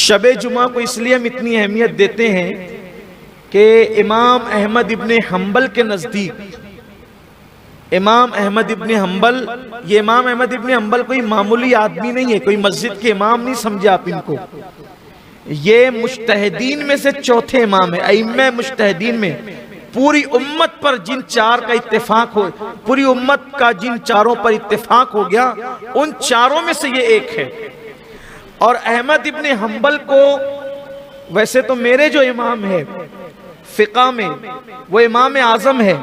شب جمعہ کو اس لیے ہم اتنی اہمیت دیتے ہیں کہ امام احمد ابن حنبل کے نزدیک امام احمد ابن حنبل، یہ امام احمد ابن حنبل کوئی معمولی آدمی نہیں ہے، کوئی مسجد کے امام نہیں سمجھے آپ ان کو، یہ مجتہدین میں سے چوتھے امام ہے، ائمہ مجتہدین میں۔ پوری امت پر جن چار کا اتفاق ہو، پوری امت کا جن چاروں پر اتفاق ہو گیا، ان چاروں میں سے یہ ایک ہے۔ اور احمد ابن حنبل کو ویسے تو میرے جو امام ہے فقہ میں وہ امام اعظم ہے،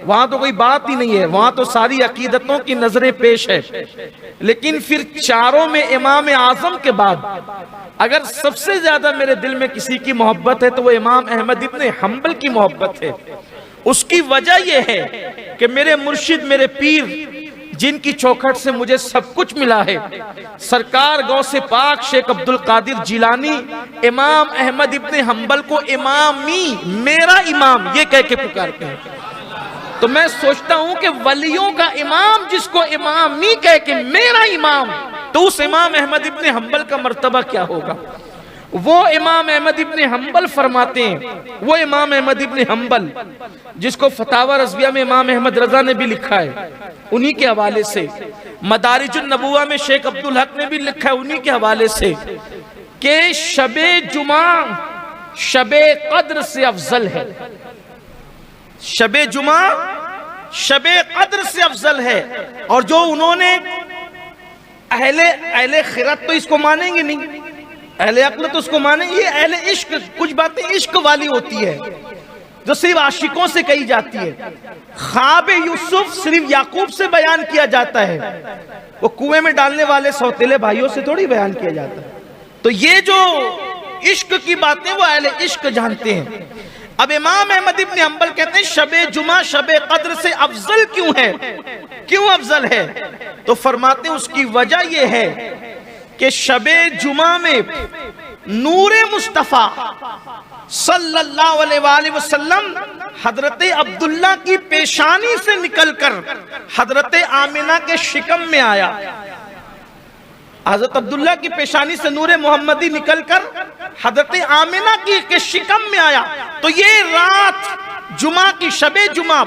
وہاں تو کوئی بات ہی نہیں ہے، وہاں تو ساری عقیدتوں کی نظریں پیش ہے، لیکن پھر چاروں میں امام اعظم کے بعد اگر سب سے زیادہ میرے دل میں کسی کی محبت ہے تو وہ امام احمد ابن حنبل کی محبت ہے۔ اس کی وجہ یہ ہے کہ میرے مرشد، میرے پیر، جن کی چوکھٹ سے مجھے سب کچھ ملا ہے، سرکار غوث پاک شیخ عبد القادر جیلانی امام احمد ابن حنبل کو امامی، میرا امام یہ کہہ کے پکارتے ہیں۔ تو میں سوچتا ہوں کہ ولیوں کا امام جس کو امامی کہہ کے میرا امام، تو اس امام احمد ابن حنبل کا مرتبہ کیا ہوگا؟ وہ امام احمد ابن حنبل فرماتے ہیں، وہ امام احمد ابن حنبل جس کو فتاوی رضویہ میں امام احمد رضا نے بھی لکھا ہے انہی کے حوالے سے، مدارج النبوہ میں شیخ عبدالحق نے بھی لکھا ہے انہی کے حوالے سے، کہ شب جمعہ شب قدر سے افضل ہے۔ شب جمعہ شب قدر سے افضل ہے، اور جو انہوں نے اہل خیرت تو اس کو مانیں گے نہیں، اہل عقل تو اس کو مانیں گے، یہ اہل عشق، کچھ باتیں عشق والی ہوتی ہے جو صرف عاشقوں سے کہی جاتی ہے۔ خواب یوسف صرف یعقوب سے بیان کیا جاتا ہے، وہ کنویں میں ڈالنے والے سوتیلے بھائیوں سے تھوڑی بیان کیا جاتا ہے۔ تو یہ جو عشق کی باتیں وہ اہل عشق جانتے ہیں۔ اب امام احمد ابن حنبل کہتے ہیں شب جمعہ شب قدر سے افضل کیوں ہے؟ کیوں افضل ہے؟ تو فرماتے ہیں اس کی وجہ یہ ہے کہ شب جمعہ میں نور مصطفیٰ صلی اللہ علیہ وآلہ وسلم حضرت عبداللہ کی پیشانی سے نکل کر حضرت آمنہ کے شکم میں آیا۔ حضرت عبداللہ کی پیشانی سے نور محمدی نکل کر حضرت آمنہ کے شکم میں آیا۔ تو یہ رات جمعہ کی، شب جمعہ،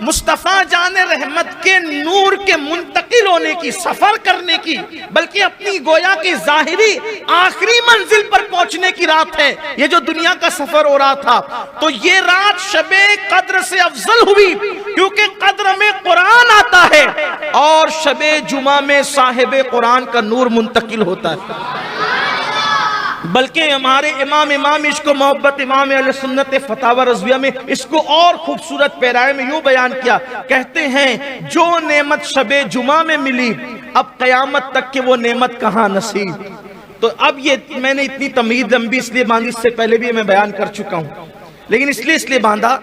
مصطفیٰ جان رحمت کے نور کے منتقل ہونے کی، سفر کرنے کی، بلکہ اپنی گویا کی ظاہری آخری منزل پر پہنچنے کی رات ہے، یہ جو دنیا کا سفر ہو رہا تھا۔ تو یہ رات شب قدر سے افضل ہوئی کیونکہ قدر میں قرآن آتا ہے اور شب جمعہ میں صاحب قرآن کا نور منتقل ہوتا ہے۔ بلکہ ہمارے امام عشق و محبت امام اہل سنت فتاوی رضویہ میں اس کو اور خوبصورت پیرائے میں یوں بیان کیا، کہتے ہیں جو نعمت شب جمعہ میں ملی اب قیامت تک کہ وہ نعمت کہاں نصیب۔ تو اب یہ میں نے اتنی تمہید لمبی اس لیے باندھی، اس سے پہلے بھی میں بیان کر چکا ہوں، لیکن اس لیے باندھا